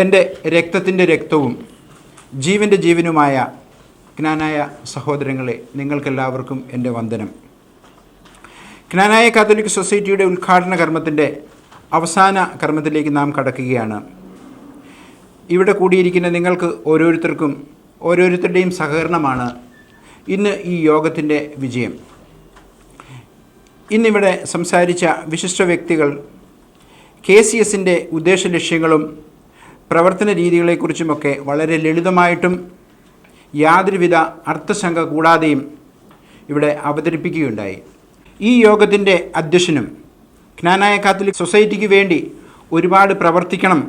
എൻ്റെ രക്തത്തിൻ്റെ രക്തവും ജീവൻ്റെ ജീവനുമായ ക്നാനായ സഹോദരങ്ങളെ, നിങ്ങൾക്കെല്ലാവർക്കും എൻ്റെ വന്ദനം. ക്നാനായ കാത്തോലിക് സൊസൈറ്റിയുടെ ഉദ്ഘാടന കർമ്മത്തിൻ്റെ അവസാന കർമ്മത്തിലേക്ക് നാം കടക്കുകയാണ്. ഇവിടെ കൂടിയിരിക്കുന്ന നിങ്ങൾക്ക് ഓരോരുത്തരുടെയും സഹകരണമാണ് ഇന്ന് ഈ യോഗത്തിൻ്റെ വിജയം. ഇന്നിവിടെ സംസാരിച്ച വിശിഷ്ട വ്യക്തികൾ KCSൻ്റെ ഉദ്ദേശ ലക്ഷ്യങ്ങളും പ്രവർത്തന രീതികളെക്കുറിച്ചുമൊക്കെ വളരെ ലളിതമായിട്ടും യാതൊരുവിധ അർത്ഥശങ്ക കൂടാതെയും ഇവിടെ അവതരിപ്പിക്കുകയുണ്ടായി. ഈ യോഗത്തിൻ്റെ അധ്യക്ഷനും ക്നാനായ കാത്തോലിക് സൊസൈറ്റിക്ക് വേണ്ടി ഒരുപാട് പ്രവർത്തിക്കണം,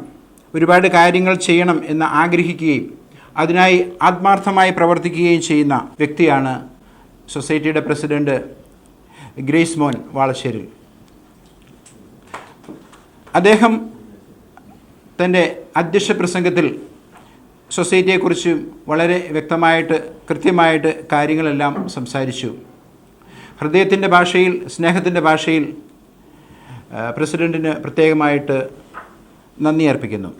ഒരുപാട് കാര്യങ്ങൾ ചെയ്യണം എന്ന് ആഗ്രഹിക്കുകയും അതിനായി ആത്മാർത്ഥമായി പ്രവർത്തിക്കുകയും ചെയ്യുന്ന വ്യക്തിയാണ് സൊസൈറ്റിയുടെ പ്രസിഡന്റ് ഗ്രേസ് മോൻ വാളശ്ശേരിൽ. അദ്ദേഹം തൻ്റെ അധ്യക്ഷ പ്രസംഗത്തിൽ സൊസൈറ്റിയെക്കുറിച്ച് വളരെ വ്യക്തമായിട്ട് കൃത്യമായിട്ട് കാര്യങ്ങളെല്ലാം സംസാരിച്ചു. ഹൃദയത്തിൻ്റെ ഭാഷയിൽ, സ്നേഹത്തിൻ്റെ ഭാഷയിൽ പ്രസിഡൻറ്റിന് പ്രത്യേകമായിട്ട് നന്ദി അർപ്പിക്കുന്നു.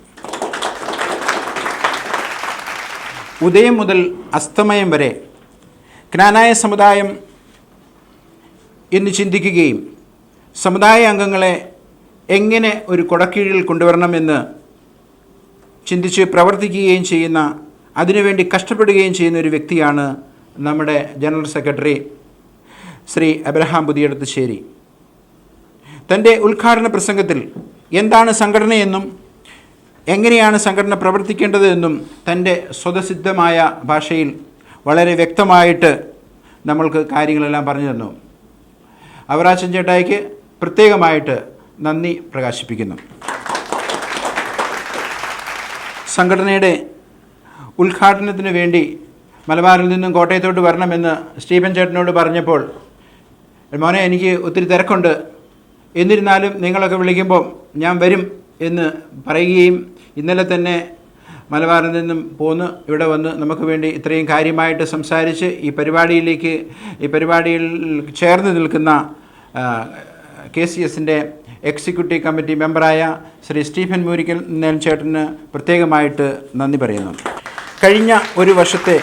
ഉദയം മുതൽ അസ്തമയം വരെ ക്നാനായ സമുദായം എന്ന് ചിന്തിക്കുകയും സമുദായ അംഗങ്ങളെ എങ്ങനെ ഒരു കൊടക്കീഴിൽ കൊണ്ടുവരണമെന്ന് ചിന്തിച്ച് പ്രവർത്തിക്കുകയും ചെയ്യുന്ന, അതിനുവേണ്ടി കഷ്ടപ്പെടുകയും ചെയ്യുന്ന ഒരു വ്യക്തിയാണ് നമ്മുടെ ജനറൽ സെക്രട്ടറി ശ്രീ അബ്രഹാം പുതിയടത്തുശ്ശേരി. തൻ്റെ ഉദ്ഘാടന പ്രസംഗത്തിൽ എന്താണ് സംഘടനയെന്നും എങ്ങനെയാണ് സംഘടന പ്രവർത്തിക്കേണ്ടത് എന്നും തൻ്റെ സ്വതസിദ്ധമായ ഭാഷയിൽ വളരെ വ്യക്തമായിട്ട് നമ്മൾക്ക് കാര്യങ്ങളെല്ലാം പറഞ്ഞു തന്നു. അവറാച്ചൻ ചേട്ടായിക്ക് പ്രത്യേകമായിട്ട് നന്ദി പ്രകാശിപ്പിക്കുന്നു. സംഘടനയുടെ ഉദ്ഘാടനത്തിന് വേണ്ടി മലബാറിൽ നിന്നും കോട്ടയത്തോട്ട് വരണമെന്ന് സ്റ്റീഫൻ ചേട്ടനോട് പറഞ്ഞപ്പോൾ, മോനെ എനിക്ക് ഒത്തിരി തിരക്കുണ്ട്, എന്നിരുന്നാലും നിങ്ങളൊക്കെ വിളിക്കുമ്പോൾ ഞാൻ വരും എന്ന് പറയുകയും ഇന്നലെ തന്നെ മലബാറിൽ നിന്നും പോന്ന് ഇവിടെ വന്ന് നമുക്ക് വേണ്ടി ഇത്രയും കാര്യമായിട്ട് സംസാരിച്ച് ഈ പരിപാടിയിൽ ചേർന്ന് നിൽക്കുന്ന KCSൻ്റെ എക്സിക്യൂട്ടീവ് കമ്മിറ്റി മെമ്പറായ ശ്രീ സ്റ്റീഫൻ മൂരിക്കൽ ചേട്ടന് പ്രത്യേകമായിട്ട് നന്ദി പറയുന്നു. കഴിഞ്ഞ ഒരു വർഷത്തെ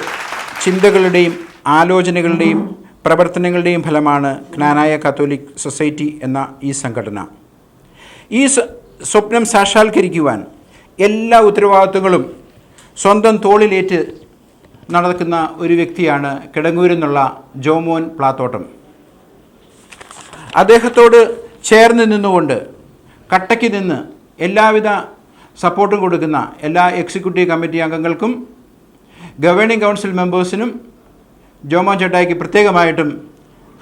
ചിന്തകളുടെയും ആലോചനകളുടെയും പ്രവർത്തനങ്ങളുടെയും ഫലമാണ് ക്നാനായ കാത്തോലിക് സൊസൈറ്റി എന്ന ഈ സംഘടന. ഈ സ്വപ്നം സാക്ഷാത്കരിക്കുവാൻ എല്ലാ ഉത്തരവാദിത്വങ്ങളും സ്വന്തം തോളിലേറ്റ് നടക്കുന്ന ഒരു വ്യക്തിയാണ് കിടങ്ങൂരിൽ നിന്നുള്ള ജോമോൻ പ്ലാത്തോട്ടം. അദ്ദേഹത്തോട് ചേർന്ന് നിന്നുകൊണ്ട് കട്ടയ്ക്ക് നിന്ന് എല്ലാവിധ സപ്പോർട്ടും കൊടുക്കുന്ന എല്ലാ എക്സിക്യൂട്ടീവ് കമ്മിറ്റി അംഗങ്ങൾക്കും ഗവേണിംഗ് കൗൺസിൽ മെമ്പേഴ്സിനും ജോമോൻ ചേട്ടായിക്ക് പ്രത്യേകമായിട്ടും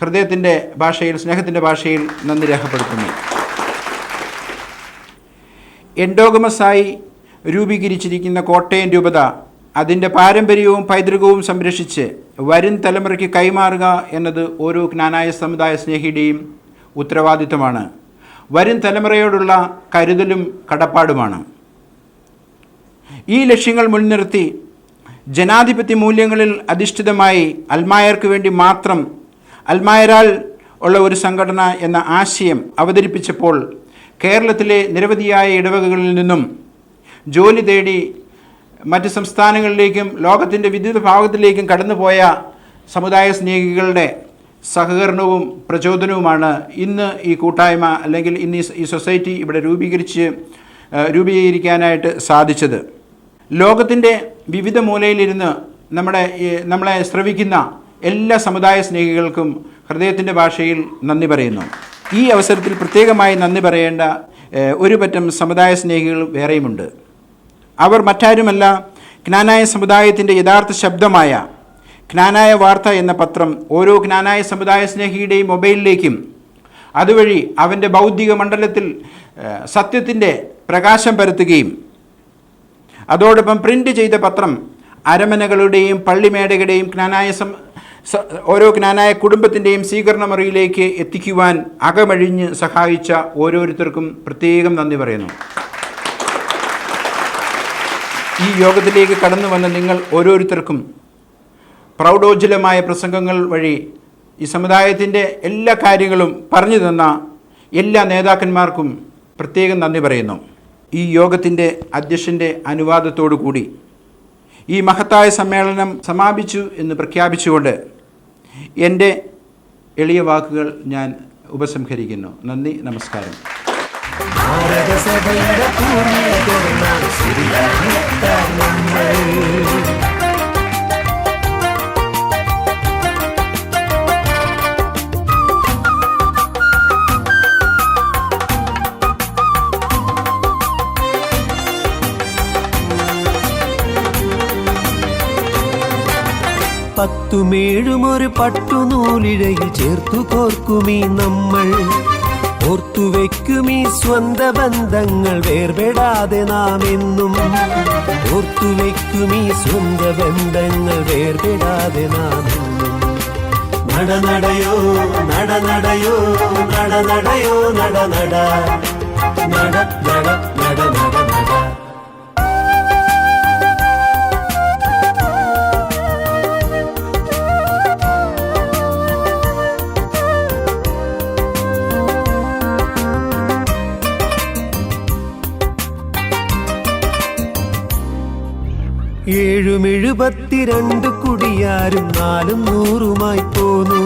ഹൃദയത്തിൻ്റെ ഭാഷയിൽ, സ്നേഹത്തിൻ്റെ ഭാഷയിൽ നന്ദി രേഖപ്പെടുത്തുന്നു. എൻഡോഗമസായി രൂപീകരിച്ചിരിക്കുന്ന കോട്ടയം രൂപത അതിൻ്റെ പാരമ്പര്യവും പൈതൃകവും സംരക്ഷിച്ച് വരും തലമുറയ്ക്ക് കൈമാറുക എന്നത് ഓരോ ക്നാനായ സമുദായ സ്നേഹിയുടെയും ഉത്തരവാദിത്വമാണ്. വരും തലമുറയോടുള്ള കരുതലും കടപ്പാടുമാണ്. ഈ ലക്ഷ്യങ്ങൾ മുൻനിർത്തി ജനാധിപത്യ മൂല്യങ്ങളിൽ അധിഷ്ഠിതമായി അൽമായർക്ക് വേണ്ടി മാത്രം, അൽമായരാൽ ഉള്ള ഒരു സംഘടന എന്ന ആശയം അവതരിപ്പിച്ചപ്പോൾ കേരളത്തിലെ നിരവധിയായ ഇടവകകളിൽ നിന്നും ജോലി തേടി മറ്റ് സംസ്ഥാനങ്ങളിലേക്കും ലോകത്തിൻ്റെ വിവിധ ഭാഗത്തിലേക്കും കടന്നുപോയ സമുദായ സ്നേഹികളുടെ സഹകരണവും പ്രചോദനവുമാണ് ഇന്ന് ഈ കൂട്ടായ്മ, അല്ലെങ്കിൽ ഇന്ന് ഈ സൊസൈറ്റി ഇവിടെ രൂപീകരിക്കാനായിട്ട് സാധിച്ചത്. ലോകത്തിൻ്റെ വിവിധ മൂലയിലിരുന്ന് നമ്മളെ ശ്രവിക്കുന്ന എല്ലാ സമുദായ സ്നേഹികൾക്കും ഹൃദയത്തിൻ്റെ ഭാഷയിൽ നന്ദി പറയുന്നു. ഈ അവസരത്തിൽ പ്രത്യേകമായി നന്ദി പറയേണ്ട ഒരു പറ്റം സമുദായ സ്നേഹികൾ വേറെയുമുണ്ട്. അവർ മറ്റാരുമല്ല, ക്നാനായ സമുദായത്തിൻ്റെ യഥാർത്ഥ ശബ്ദമായ ക്നാനായ വാർത്ത എന്ന പത്രം ഓരോ ക്നാനായ സമുദായ സ്നേഹിയുടെയും മൊബൈലിലേക്കും അതുവഴി അവൻ്റെ ബൗദ്ധിക മണ്ഡലത്തിൽ സത്യത്തിൻ്റെ പ്രകാശം പരത്തുകയും അതോടൊപ്പം പ്രിൻ്റ് ചെയ്ത പത്രം അരമനകളുടെയും പള്ളിമേടകളുടെയും ഓരോ ക്നാനായ കുടുംബത്തിൻ്റെയും സ്വീകരണ മുറിയിലേക്ക് എത്തിക്കുവാൻ അകമഴിഞ്ഞ് സഹായിച്ച ഓരോരുത്തർക്കും പ്രത്യേകം നന്ദി പറയുന്നു. ഈ യോഗത്തിലേക്ക് കടന്നു വന്ന നിങ്ങൾ ഓരോരുത്തർക്കും പ്രൗഢോജ്വലമായ പ്രസംഗങ്ങൾ വഴി ഈ സമുദായത്തിൻ്റെ എല്ലാ കാര്യങ്ങളും പറഞ്ഞു തന്ന എല്ലാ നേതാക്കന്മാർക്കും പ്രത്യേകം നന്ദി പറയുന്നു. ഈ യോഗത്തിൻ്റെ അധ്യക്ഷൻ്റെ അനുവാദത്തോടു കൂടി ഈ മഹത്തായ സമ്മേളനം സമാപിച്ചു എന്ന് പ്രഖ്യാപിച്ചുകൊണ്ട് എൻ്റെ എളിയ വാക്കുകൾ ഞാൻ ഉപസംഹരിക്കുന്നു. നന്ദി, നമസ്കാരം. പത്തുമേഴുമൊരു പട്ടുനൂലിഴയിൽ ചേർത്തു കോർക്കുമീ നമ്മൾ, ഓർത്തുവെക്കുമീ സ്വന്ത ബന്ധങ്ങൾ വേർപെടാതെ നാം എന്നും. ഓർത്തുവെക്കുമീ സ്വന്ത ബന്ധങ്ങൾ വേർപെടാതെ നാം എന്നും. നടനടയോ നടനടയോ നടനടയോ നടനട നട നട നട നട നട. 72 കുടിയാരും 400 പോന്നു.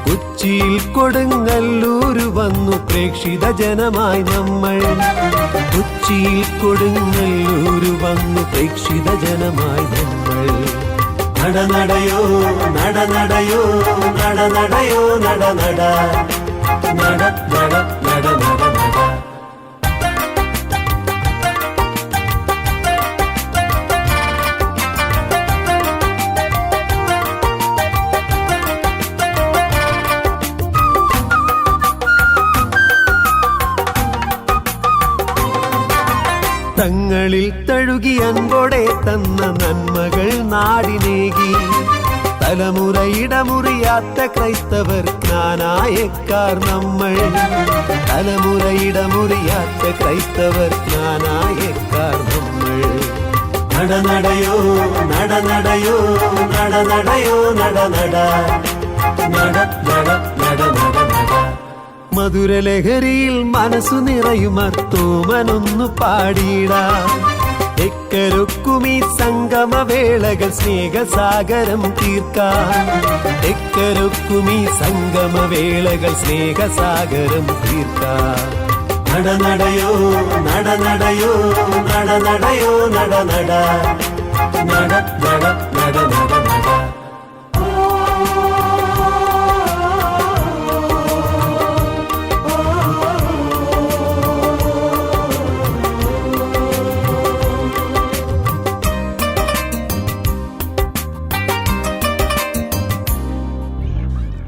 കൊച്ചിയിൽ കൊടുങ്ങല്ലൂര് വന്നു പ്രേക്ഷിത ജനമായി നമ്മൾ. കൊച്ചിയിൽ കൊടുങ്ങല്ലൂര് വന്നു പ്രേക്ഷിത ജനമായി നമ്മൾ. നടനടയോ നടനടയോ നടനടയോ നടനട നട നട നട നട നട. തങ്ങളിൽ തഴുകി അൻപോടെ തന്ന നന്മകൾ നാടിനേകി. തലമുറയിടമുറിയാത്ത ക്രൈസ്തവർ ജ്ഞാനായക്കാർ നമ്മൾ. തലമുറയിടമുറിയാത്ത ക്രൈസ്തവർ ജ്ഞാനായക്കാർ നമ്മൾ. നടനടയോ നടനടയോ നടനടയോ നടനട നട നട നട നട നട. മധുരലഹരിയിൽ മനസ്സു നിറയുമർത്തോമനൊന്നു പാടിയിടാം. എക്കരൊക്കുമീ സംഗമവേളകൾ സ്നേഹസാഗരം തീർക്കാം. എക്കരൊക്കുമീ സംഗമവേളകൾ സ്നേഹസാഗരം തീർക്കാം. നടനടയോ നടനടയോ നടനടയോ നടനട നട നട നട നട നട.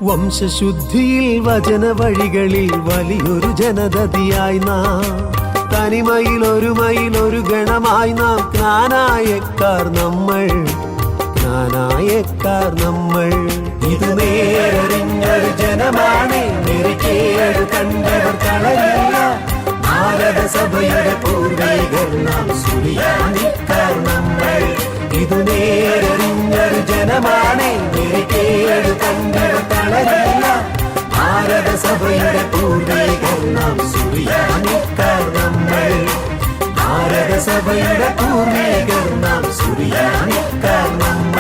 വംശശുദ്ധിയിൽ വചന വഴികളിൽ വലിയൊരു ജനതയായി നാം. തനിമയിലൊരു ഗണമായി നാം. ജ്ഞാനായക്കാർ നമ്മൾ. ജ്ഞാനായക്കാർ നമ്മൾ. ഇത് നേരറിഞ്ഞൊരു ജനമാണ്. നെറിക്കേട് കണ്ടവർ തളരില്ല. ഭാരതസഭയുടെ പൂർവികർ നാം. സുറിയാനിക്കാർ നമ്മൾ. ഇത് നേരറിഞ്ഞൊരു ജനമാണ്. നെറിക്കേട് കണ്ടവർ തളരില്ല. ഭാരതസഭയുടെ പൂർവികർ നാം. സുറിയാനിക്കാർ നമ്മൾ. ഭാരതസഭയുടെ പൂർവികർ നാം. സുറിയാനിക്കാർ നമ്മൾ.